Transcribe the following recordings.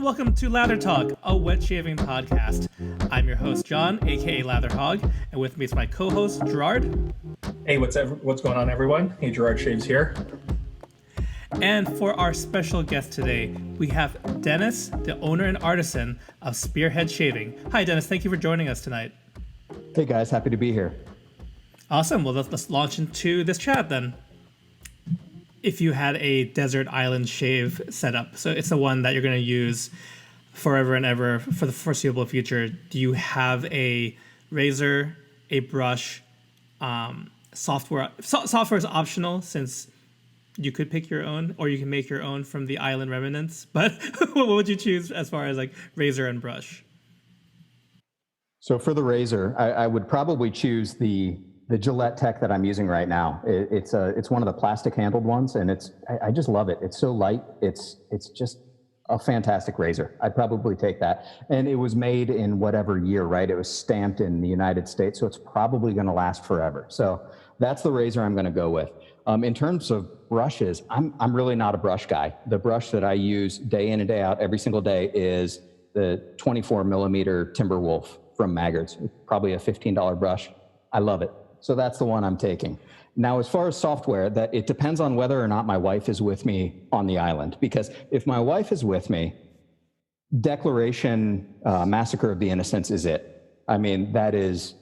welcome to Lather Talk, a wet shaving podcast. I'm your host, John, aka Lather Hog, and with me is my co-host, Gerard. Hey, what's going on, everyone? Hey, Gerard Shaves here. And for our special guest today, we have Dennis, the owner and artisan of Spearhead Shaving. Hi, Dennis. Thank you for joining us tonight. Hey, guys. Happy to be here. Awesome. Well, let's launch into this chat then. If you had a desert island shave setup, so it's the one that you're going to use forever and ever for the foreseeable future, do you have a razor, a brush, software? Software is optional since you could pick your own, or you can make your own from the island remnants. But what would you choose as far as like razor and brush? So for the razor, I would probably choose the Gillette Tech that I'm using right now. It's one of the plastic handled ones, and I just love it. It's so light. It's just a fantastic razor. I'd probably take that. And it was made in whatever year, right? It was stamped in the United States, so it's probably going to last forever. So that's the razor I'm going to go with. In terms of brushes, I'm really not a brush guy. The brush that I use day in and day out every single day is the 24 millimeter Timberwolf from Maggards. Probably a $15 brush. I love it. So that's the one I'm taking. Now, as far as software, that it depends on whether or not my wife is with me on the island. Because if my wife is with me, Declaration Massacre of the Innocents is it. I mean, that is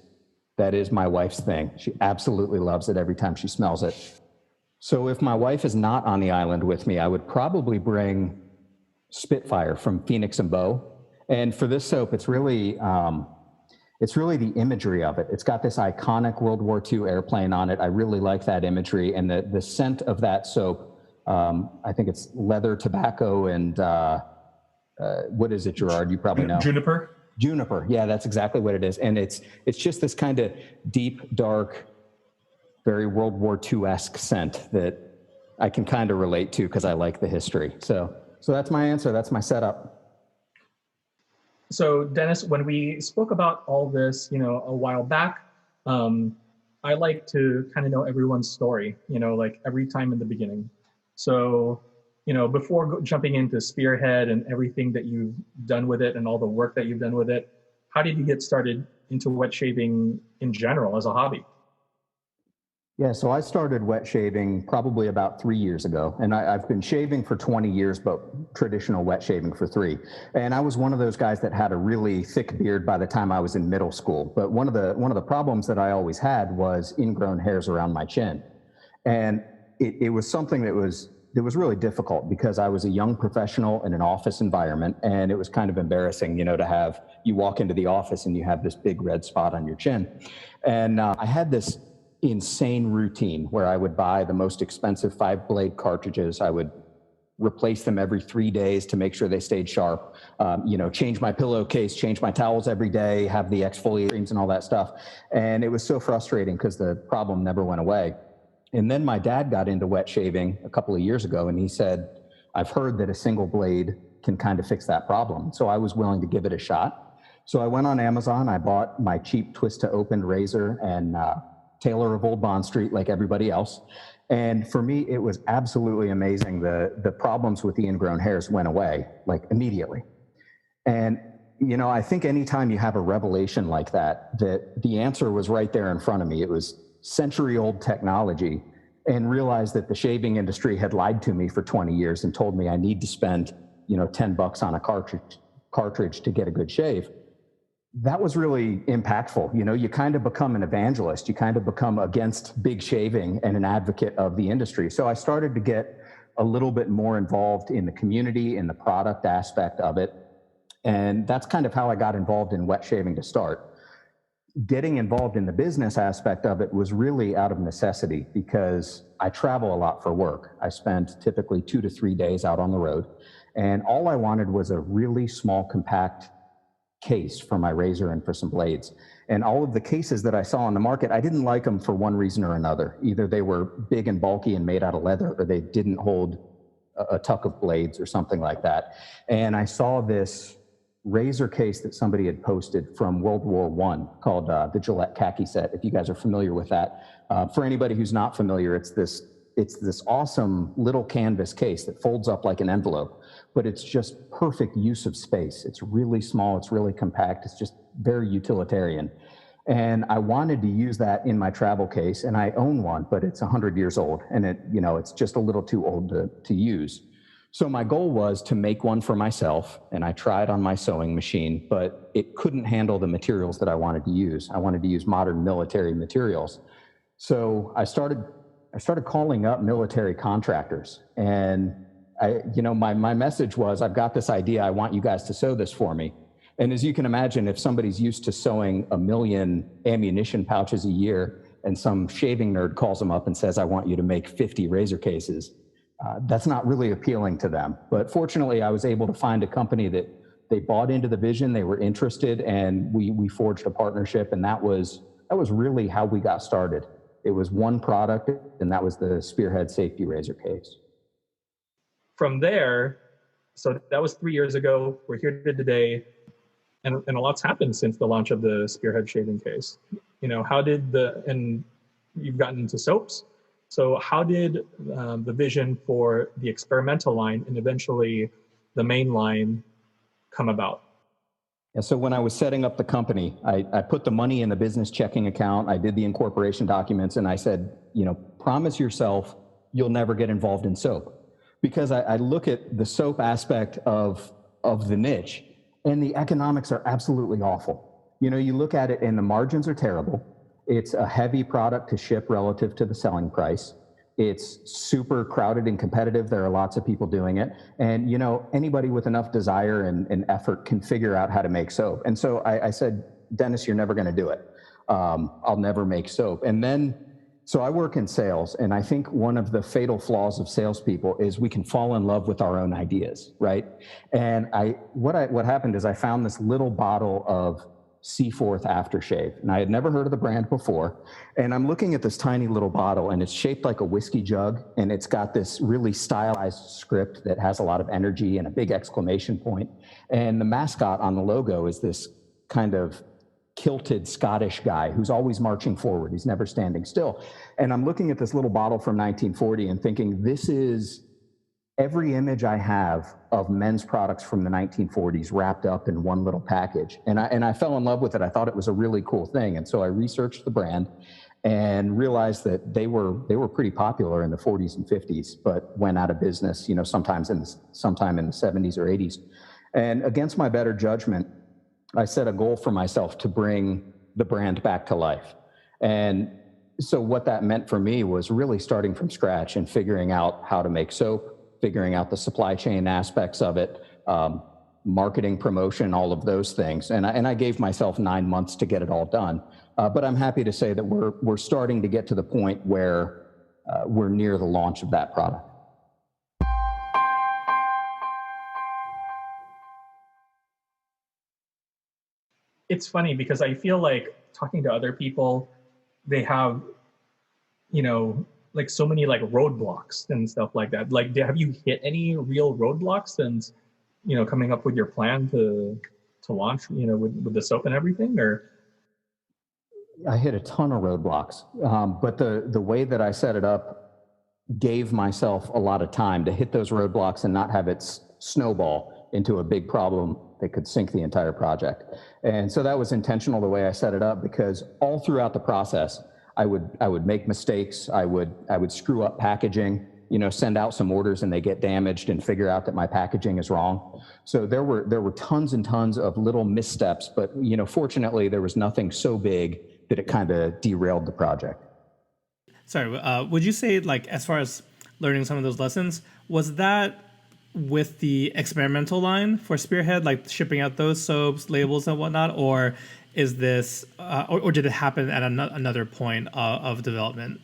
my wife's thing. She absolutely loves it every time she smells it. So if my wife is not on the island with me, I would probably bring Spitfire from Phoenix and Bow. And for this soap, it's really the imagery of it. It's got this iconic World War II airplane on it. I really like that imagery. And the scent of that soap, I think it's leather, tobacco, and what is it, Gerard? You probably know. Juniper? Juniper, yeah, that's exactly what it is. And it's just this kind of deep, dark, very World War II-esque scent that I can kind of relate to because I like the history. So that's my answer. That's my setup. So, Dennis, when we spoke about all this, a while back, I like to kind of know everyone's story, like every time in the beginning. So, before jumping into Spearhead and everything that you've done with it and all the work that you've done with it, how did you get started into wet shaving in general as a hobby? Yeah, so I started wet shaving probably about 3 years ago, and I've been shaving for 20 years, but traditional wet shaving for 3. And I was one of those guys that had a really thick beard by the time I was in middle school. But one of the problems that I always had was ingrown hairs around my chin, and it was something that was really difficult because I was a young professional in an office environment, and it was kind of embarrassing, to have you walk into the office and you have this big red spot on your chin, and I had this insane routine where I would buy the most expensive 5-blade cartridges. I would replace them every 3 days to make sure they stayed sharp, change my pillowcase, change my towels every day, have the exfoliate creams and all that stuff. And it was so frustrating because the problem never went away. And then my dad got into wet shaving a couple of years ago, and he said, I've heard that a single blade can kind of fix that problem. So I was willing to give it a shot. So I went on Amazon, I bought my cheap twist to open razor and Taylor of Old Bond Street like everybody else. And for me, it was absolutely amazing. The problems with the ingrown hairs went away like immediately. And, I think anytime you have a revelation like that the answer was right there in front of me. It was century-old technology, and realized that the shaving industry had lied to me for 20 years and told me I need to spend, $10 on a cartridge to get a good shave. That was really impactful. You kind of become an evangelist. You kind of become against big shaving and an advocate of the industry. So I started to get a little bit more involved in the community, in the product aspect of it. And that's kind of how I got involved in wet shaving to start. Getting involved in the business aspect of it was really out of necessity because I travel a lot for work. I spend typically 2 to 3 days out on the road. And all I wanted was a really small, compact case for my razor and for some blades. And all of the cases that I saw on the market, I didn't like them for one reason or another. Either they were big and bulky and made out of leather, or they didn't hold a tuck of blades or something like that. And I saw this razor case that somebody had posted from World War I called the Gillette khaki set, if you guys are familiar with that. For anybody who's not familiar, it's this awesome little canvas case that folds up like an envelope but it's just perfect use of space. It's really small, it's really compact, it's just very utilitarian. And I wanted to use that in my travel case, and I own one, but it's 100 years old, and it's just a little too old to use. So my goal was to make one for myself, and I tried on my sewing machine, but it couldn't handle the materials that I wanted to use. I wanted to use modern military materials. So I started calling up military contractors, and my message was, I've got this idea, I want you guys to sew this for me. And as you can imagine, if somebody's used to sewing 1 million ammunition pouches a year, and some shaving nerd calls them up and says, I want you to make 50 razor cases, that's not really appealing to them. But fortunately, I was able to find a company that they bought into the vision, they were interested, and we forged a partnership, and that was really how we got started. It was one product, and that was the Spearhead safety razor case. From there, so that was 3 years ago. We're here today, and a lot's happened since the launch of the Spearhead shaving case. And you've gotten into soaps. So how did the vision for the experimental line and eventually the main line come about? Yeah, so when I was setting up the company, I put the money in the business checking account. I did the incorporation documents, and I said, promise yourself you'll never get involved in soap. Because I look at the soap aspect of the niche, and the economics are absolutely awful. You look at it and the margins are terrible. It's a heavy product to ship relative to the selling price. It's super crowded and competitive. There are lots of people doing it. And, anybody with enough desire and effort can figure out how to make soap. And so I said, Dennis, you're never going to do it. I'll never make soap. And then, so I work in sales, and I think one of the fatal flaws of salespeople is we can fall in love with our own ideas, right? And what happened is I found this little bottle of Seaforth aftershave, and I had never heard of the brand before. And I'm looking at this tiny little bottle, and it's shaped like a whiskey jug, and it's got this really stylized script that has a lot of energy and a big exclamation point. And the mascot on the logo is this kind of kilted Scottish guy who's always marching forward. He's never standing still. And I'm looking at this little bottle from 1940 and thinking, this is every image I have of men's products from the 1940s wrapped up in one little package. And I fell in love with it. I thought it was a really cool thing. And so I researched the brand and realized that they were pretty popular in the 40s and 50s, but went out of business, sometime in the 70s or 80s. And against my better judgment, I set a goal for myself to bring the brand back to life. And so what that meant for me was really starting from scratch and figuring out how to make soap, figuring out the supply chain aspects of it, marketing, promotion, all of those things. And I gave myself 9 months to get it all done. But I'm happy to say that we're starting to get to the point where we're near the launch of that product. It's funny because I feel like talking to other people, they have, like so many like roadblocks and stuff like that. Like, have you hit any real roadblocks since, coming up with your plan to launch, with the soap and everything? Or I hit a ton of roadblocks, but the way that I set it up gave myself a lot of time to hit those roadblocks and not have it snowball into a big problem that could sink the entire project. And so that was intentional the way I set it up, because all throughout the process, I would make mistakes. I would screw up packaging, send out some orders and they get damaged, and figure out that my packaging is wrong. So there were tons and tons of little missteps, but fortunately there was nothing so big that it kind of derailed the project. Sorry, would you say, like, as far as learning some of those lessons, was that with the experimental line for Spearhead, like shipping out those soaps, labels, and whatnot, or is this, or did it happen at another point of development?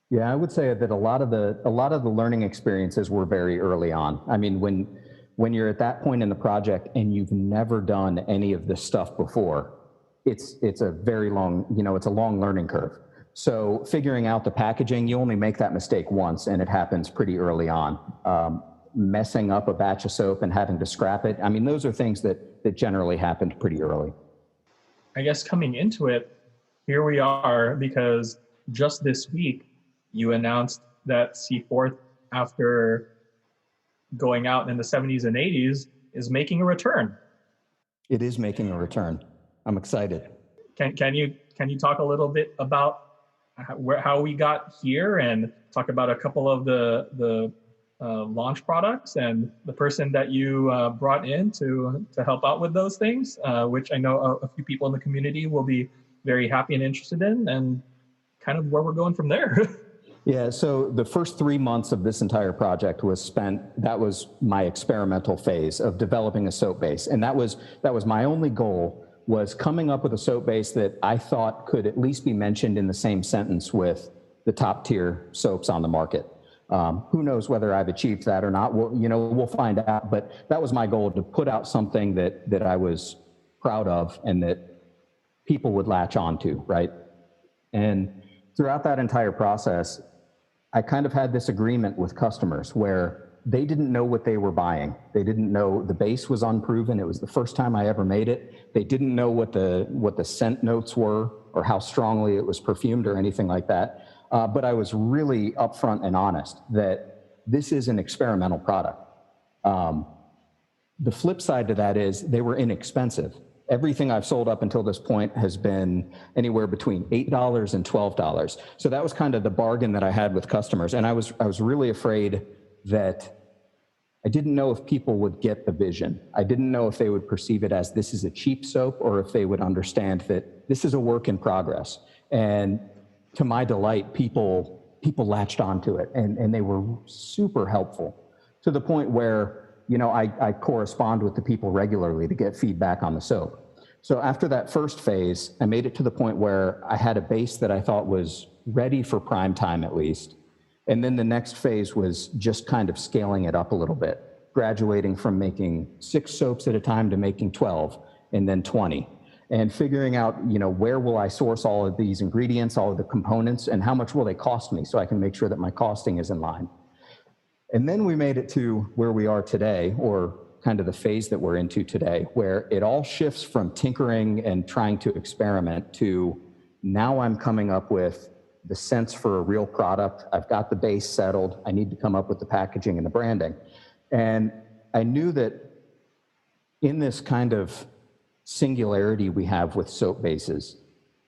Yeah, I would say that a lot of the learning experiences were very early on. I mean, when you're at that point in the project and you've never done any of this stuff before, it's a very long, it's a long learning curve. So figuring out the packaging, you only make that mistake once, and it happens pretty early on. Messing up a batch of soap and having to scrap it, I mean, those are things that generally happened pretty early. I guess coming into it, here we are, because just this week you announced that Seaforth, after going out in the 70s and 80s is making a return. It is making a return. I'm excited. Can you talk a little bit about how we got here and talk about a couple of the launch products and the person that you brought in to help out with those things, which I know a few people in the community will be very happy and interested in, and kind of where we're going from there. Yeah, so the first 3 months of this entire project was spent, that was my experimental phase of developing a soap base. And that was my only goal, was coming up with a soap base that I thought could at least be mentioned in the same sentence with the top tier soaps on the market. Who knows whether I've achieved that or not? We'll find out, but that was my goal, to put out something that I was proud of and that people would latch onto, right? And throughout that entire process, I kind of had this agreement with customers where they didn't know what they were buying. They didn't know, the base was unproven. It was the first time I ever made it. They didn't know what the scent notes were or how strongly it was perfumed or anything like that. But I was really upfront and honest that this is an experimental product. The flip side to that is they were inexpensive. Everything I've sold up until this point has been anywhere between $8 and $12. So that was kind of the bargain that I had with customers. And I was really afraid that I didn't know if people would get the vision. I didn't know if they would perceive it as this is a cheap soap, or if they would understand that this is a work in progress. And to my delight, people latched onto it, and they were super helpful, to the point where I correspond with the people regularly to get feedback on the soap. So after that first phase, I made it to the point where I had a base that I thought was ready for prime time at least. And then the next phase was just kind of scaling it up a little bit, graduating from making 6 soaps at a time to making 12 and then 20. And figuring out, where will I source all of these ingredients, all of the components, and how much will they cost me, so I can make sure that my costing is in line. And then we made it to where we are today, or kind of the phase that we're into today, where it all shifts from tinkering and trying to experiment to now I'm coming up with the sense for a real product. I've got the base settled. I need to come up with the packaging and the branding. And I knew that in this kind of singularity we have with soap bases,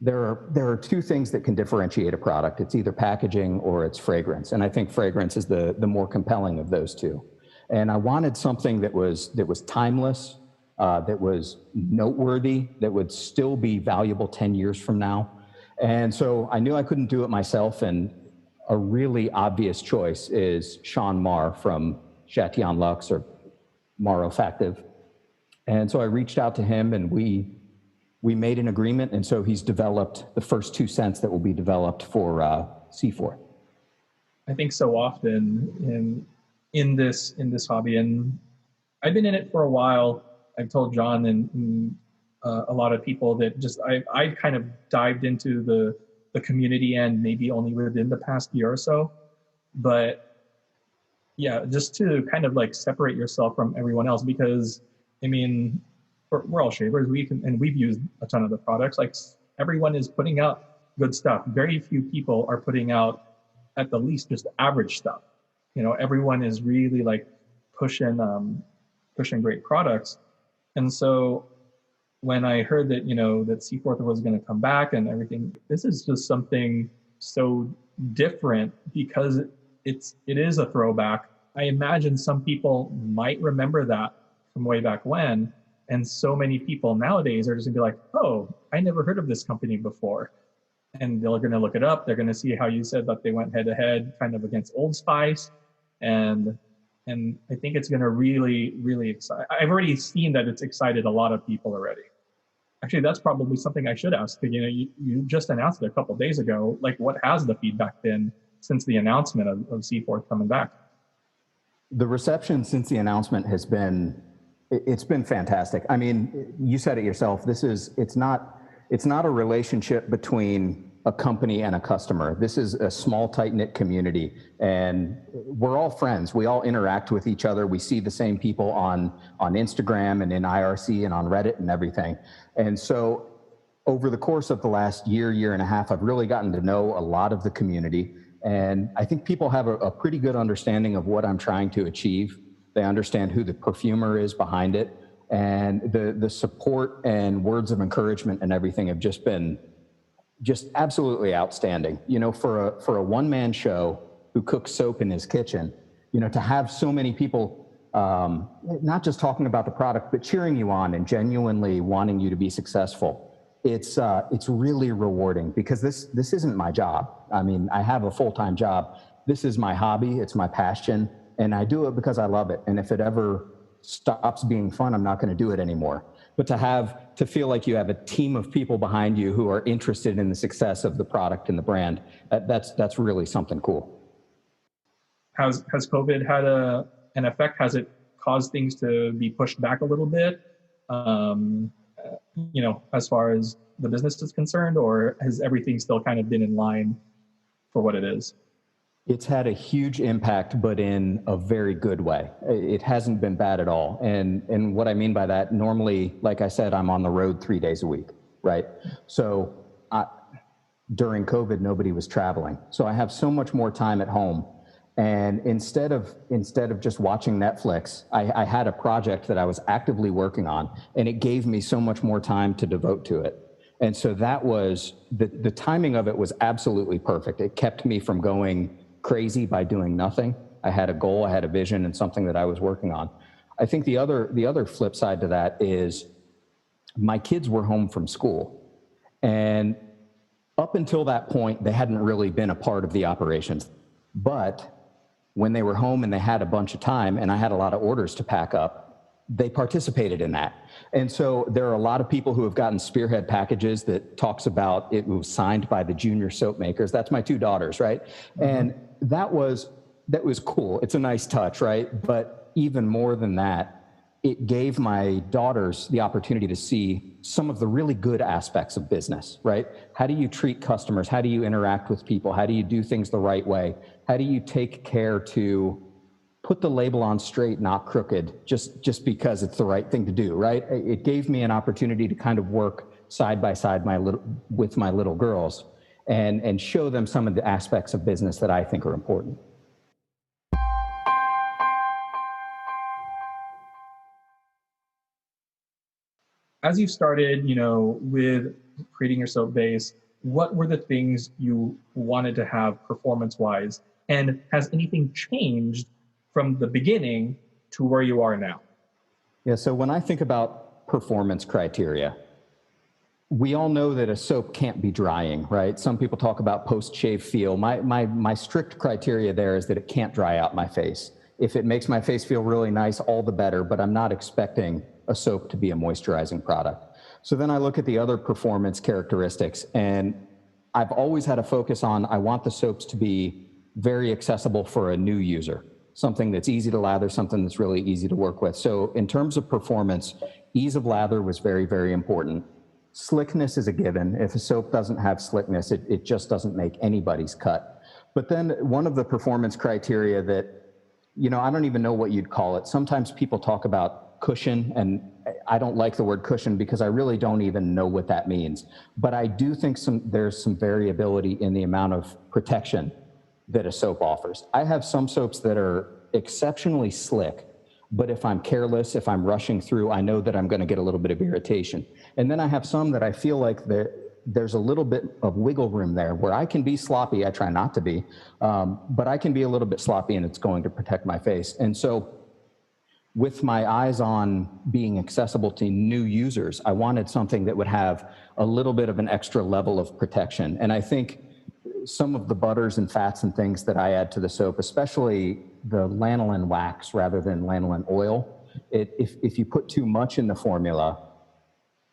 there are 2 things that can differentiate a product. It's either packaging or it's fragrance. And I think fragrance is the more compelling of those 2. And I wanted something that was timeless, that was noteworthy, that would still be valuable 10 years from now. And so I knew I couldn't do it myself. And a really obvious choice is Sean Marr from Chatillon Luxe, or Marr Olfactive. And so I reached out to him, and we made an agreement, and so he's developed the first 2 scents that will be developed for Seaforth. I think so often in this hobby, and I've been in it for a while. I've told John and a lot of people that just I kind of dived into the community end maybe only within the past year or so, but yeah, just to kind of like separate yourself from everyone else, because I mean, we're all shavers. We've used a ton of the products. Like, everyone is putting out good stuff. Very few people are putting out at the least just average stuff. Everyone is really like pushing great products. And so when I heard that, that Seaforth was going to come back and everything, this is just something so different because it is a throwback. I imagine some people might remember that from way back when. And so many people nowadays are just gonna be like, oh, I never heard of this company before. And they're gonna look it up. They're gonna see how you said that they went head to head kind of against Old Spice. And I think it's gonna really, really excite. I've already seen that it's excited a lot of people already. Actually, that's probably something I should ask. You just announced it a couple of days ago. Like, what has the feedback been since the announcement of Seaforth coming back? The reception since the announcement has been, it's been fantastic. I mean, you said it yourself. It's not a relationship between a company and a customer. This is a small, tight-knit community, and we're all friends. We all interact with each other. We see the same people on Instagram and in IRC and on Reddit and everything. And so over the course of the last year and a half, I've really gotten to know a lot of the community. And I think people have a pretty good understanding of what I'm trying to achieve. They understand who the perfumer is behind it. And the support and words of encouragement and everything have just been just absolutely outstanding. You know, for a one-man show who cooks soap in his kitchen, you know, to have so many people not just talking about the product, but cheering you on and genuinely wanting you to be successful. It's really rewarding, because this isn't my job. I mean, I have a full-time job. This is my hobby. It's my passion, and I do it because I love it. And if it ever stops being fun, I'm not going to do it anymore. But to feel like you have a team of people behind you who are interested in the success of the product and the brand, that's really something cool. Has COVID had an effect? Has it caused things to be pushed back a little bit? You know, as far as the business is concerned, or has everything still kind of been in line for what it is? It's had a huge impact, but in a very good way. It hasn't been bad at all. And what I mean by that, normally, like I said, I'm on the road 3 days a week, right? So during COVID, nobody was traveling. So I have so much more time at home. And instead of just watching Netflix, I had a project that I was actively working on, and it gave me so much more time to devote to it. And so that was, the timing of it was absolutely perfect. It kept me from going crazy by doing nothing. I had a goal, I had a vision, and something that I was working on. I think the other flip side to that is my kids were home from school. And up until that point, they hadn't really been a part of the operations. But when they were home and they had a bunch of time and I had a lot of orders to pack up, they participated in that. And so there are a lot of people who have gotten Spearhead packages that talks about it was signed by the junior soap makers. That's my 2 daughters, right? Mm-hmm. And that was cool. It's a nice touch, right? But even more than that, it gave my daughters the opportunity to see some of the really good aspects of business, right? How do you treat customers? How do you interact with people? How do you do things the right way? How do you take care to put the label on straight, not crooked, just because it's the right thing to do, right? It gave me an opportunity to kind of work side by side with my little girls and show them some of the aspects of business that I think are important. As you started, you know, with creating your soap base, what were the things you wanted to have performance-wise? And has anything changed from the beginning to where you are now? Yeah, so when I think about performance criteria, we all know that a soap can't be drying, right? Some people talk about post-shave feel. My strict criteria there is that it can't dry out my face. If it makes my face feel really nice, all the better, but I'm not expecting a soap to be a moisturizing product. So then I look at the other performance characteristics, and I've always had a focus on, I want the soaps to be very accessible for a new user, something that's easy to lather, something that's really easy to work with. So in terms of performance, ease of lather was very, very important. Slickness is a given. If a soap doesn't have slickness, it just doesn't make anybody's cut. But then one of the performance criteria that, you know, I don't even know what you'd call it. Sometimes people talk about cushion, and I don't like the word cushion because I really don't even know what that means. But I do think there's some variability in the amount of protection that a soap offers. I have some soaps that are exceptionally slick, but if I'm careless, if I'm rushing through, I know that I'm going to get a little bit of irritation. And then I have some that I feel like there's a little bit of wiggle room there where I can be sloppy. I try not to be, but I can be a little bit sloppy, and it's going to protect my face. And so with my eyes on being accessible to new users, I wanted something that would have a little bit of an extra level of protection. And I think some of the butters and fats and things that I add to the soap, especially the lanolin wax rather than lanolin oil, if you put too much in the formula,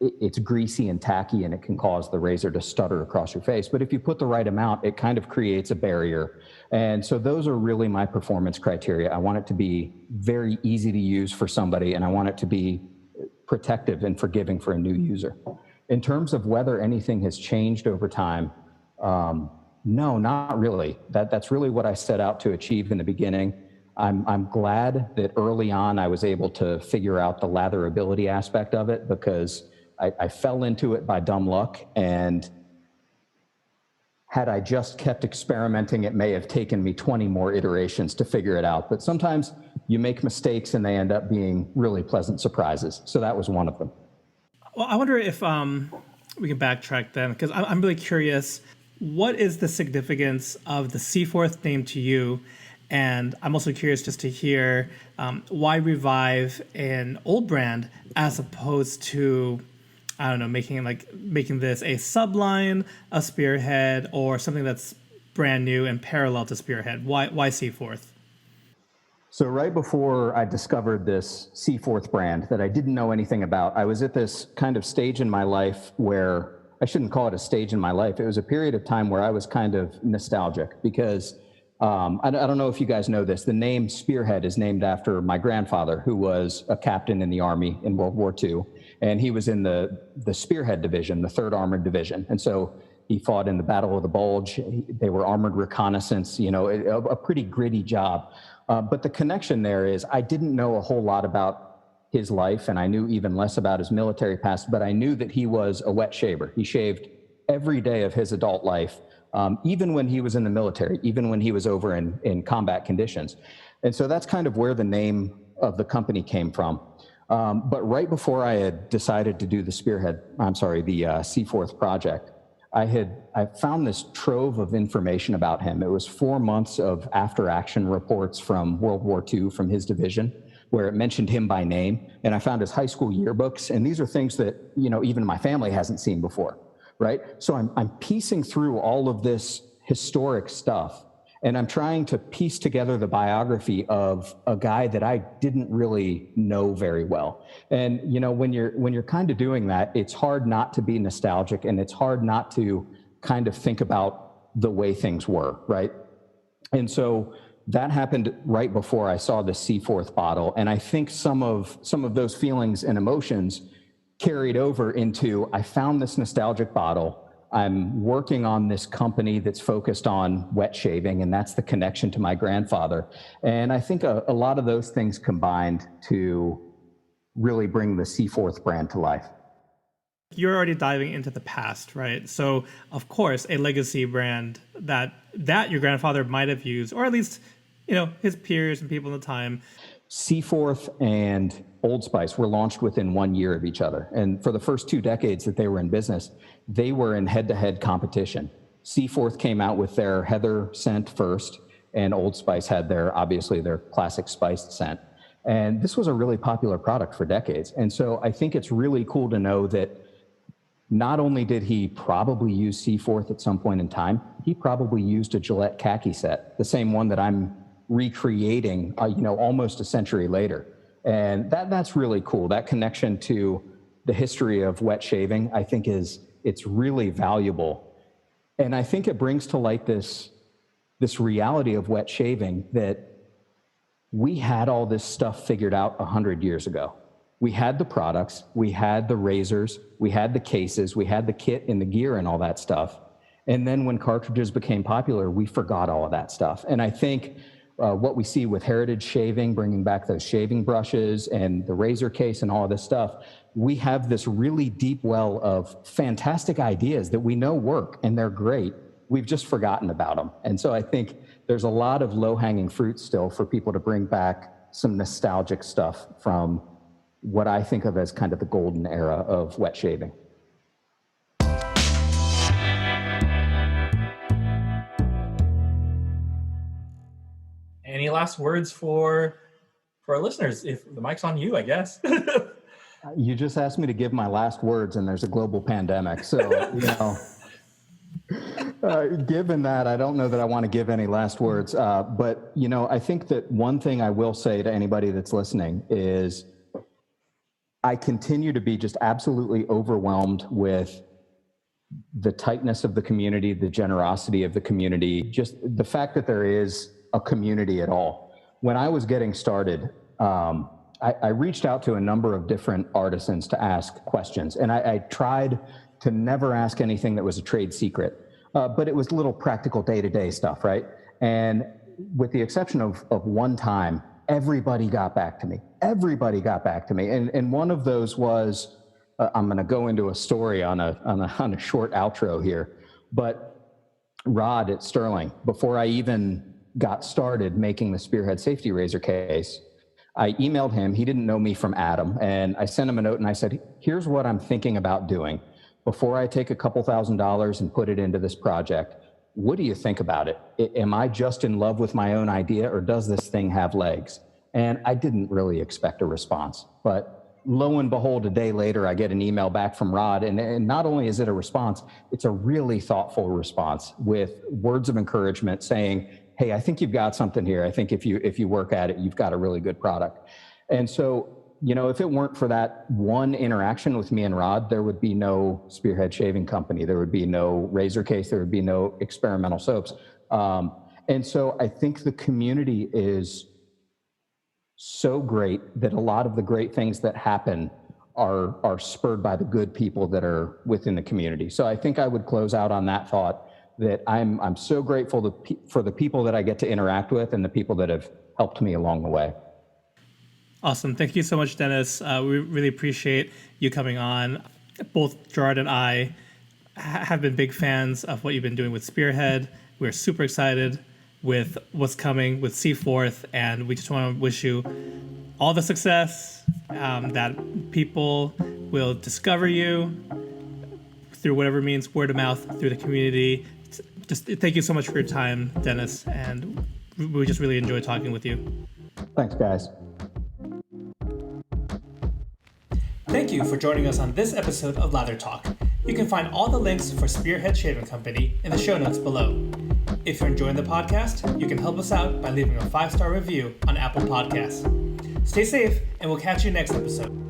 it's greasy and tacky, and it can cause the razor to stutter across your face. But if you put the right amount, it kind of creates a barrier. And so those are really my performance criteria. I want it to be very easy to use for somebody, and I want it to be protective and forgiving for a new user. In terms of whether anything has changed over time, no, not really. That's really what I set out to achieve in the beginning. I'm glad that early on I was able to figure out the latherability aspect of it, because I fell into it by dumb luck, and had I just kept experimenting, it may have taken me 20 more iterations to figure it out. But sometimes you make mistakes and they end up being really pleasant surprises. So that was one of them. Well, I wonder if we can backtrack then, because I'm really curious. What is the significance of the Seaforth name to you? And I'm also curious just to hear why revive an old brand as opposed to, I don't know, making this a subline of Spearhead or something that's brand new and parallel to Spearhead. Why Seaforth? So right before I discovered this Seaforth brand that I didn't know anything about, I was at this kind of stage in my life where, I shouldn't call it a stage in my life, it was a period of time where I was kind of nostalgic because I don't know if you guys know this, the name Spearhead is named after my grandfather, who was a captain in the Army in World War II, and he was in the Spearhead Division, the 3rd Armored Division. And so he fought in the Battle of the Bulge. They were armored reconnaissance, a pretty gritty job. But the connection there is I didn't know a whole lot about his life, and I knew even less about his military past, but I knew that he was a wet shaver. He shaved every day of his adult life, even when he was in the military, even when he was over in combat conditions. And so that's kind of where the name of the company came from. But right before I had decided to do the Seaforth project, I found this trove of information about him. It was 4 months of after action reports from World War II from his division, where it mentioned him by name. And I found his high school yearbooks. And these are things that, even my family hasn't seen before, right? So I'm piecing through all of this historic stuff. And I'm trying to piece together the biography of a guy that I didn't really know very well. And when you're kind of doing that, it's hard not to be nostalgic, and it's hard not to kind of think about the way things were, right? And so that happened right before I saw the Seaforth bottle, and I think some of those feelings and emotions carried over into, I found this nostalgic bottle. I'm working on this company that's focused on wet shaving, and that's the connection to my grandfather. And I think a lot of those things combined to really bring the Seaforth brand to life. You're already diving into the past, right? So, of course, a legacy brand that your grandfather might have used, or at least, his peers and people in the time. Seaforth and Old Spice were launched within 1 year of each other. And for the first 2 decades that they were in business, they were in head-to-head competition. Seaforth came out with their Heather scent first, and Old Spice had their classic spiced scent. And this was a really popular product for decades. And so I think it's really cool to know that not only did he probably use Seaforth at some point in time, he probably used a Gillette khaki set, the same one that I'm recreating, almost a century later. And that's really cool. That connection to the history of wet shaving, I think it's really valuable. And I think it brings to light this reality of wet shaving that we had all this stuff figured out 100 years ago. We had the products, we had the razors, we had the cases, we had the kit and the gear and all that stuff. And then when cartridges became popular, we forgot all of that stuff. And I think what we see with Heritage Shaving, bringing back those shaving brushes and the razor case and all of this stuff, we have this really deep well of fantastic ideas that we know work and they're great. We've just forgotten about them. And so I think there's a lot of low-hanging fruit still for people to bring back some nostalgic stuff from what I think of as kind of the golden era of wet shaving. Any last words for our listeners? If the mic's on you, I guess. You just asked me to give my last words, and there's a global pandemic. So, given that, I don't know that I want to give any last words. But, I think that one thing I will say to anybody that's listening is I continue to be just absolutely overwhelmed with the tightness of the community, the generosity of the community, just the fact that there is a community at all. When I was getting started, I reached out to a number of different artisans to ask questions, and I tried to never ask anything that was a trade secret, but it was little practical day-to-day stuff, right? And with the exception of one time, everybody got back to me. Everybody got back to me, and one of those was, I'm going to go into a story on a short outro here, but Rod at Sterling, before I even got started making the Spearhead safety razor case, I emailed him. He didn't know me from Adam. And I sent him a note and I said, here's what I'm thinking about doing. Before I take a couple $1,000s and put it into this project, what do you think about it? Am I just in love with my own idea, or does this thing have legs? And I didn't really expect a response. But lo and behold, a day later, I get an email back from Rod. And not only is it a response, it's a really thoughtful response with words of encouragement saying, hey, I think you've got something here. I think if you work at it, you've got a really good product. And so, if it weren't for that one interaction with me and Rod, there would be no Spearhead Shaving Company. There would be no razor case. There would be no experimental soaps. And so I think the community is so great that a lot of the great things that happen are spurred by the good people that are within the community. So I think I would close out on that thought, that I'm so grateful for the people that I get to interact with and the people that have helped me along the way. Awesome. Thank you so much, Dennis. We really appreciate you coming on. Both Gerard and I have been big fans of what you've been doing with Spearhead. We're super excited with what's coming with Seaforth, and we just want to wish you all the success, that people will discover you through whatever means, word of mouth, through the community. Just thank you so much for your time, Dennis, and we just really enjoyed talking with you. Thanks, guys. Thank you for joining us on this episode of Lather Talk. You can find all the links for Spearhead Shaving Company in the show notes below. If you're enjoying the podcast, you can help us out by leaving a 5-star review on Apple Podcasts. Stay safe, and we'll catch you next episode.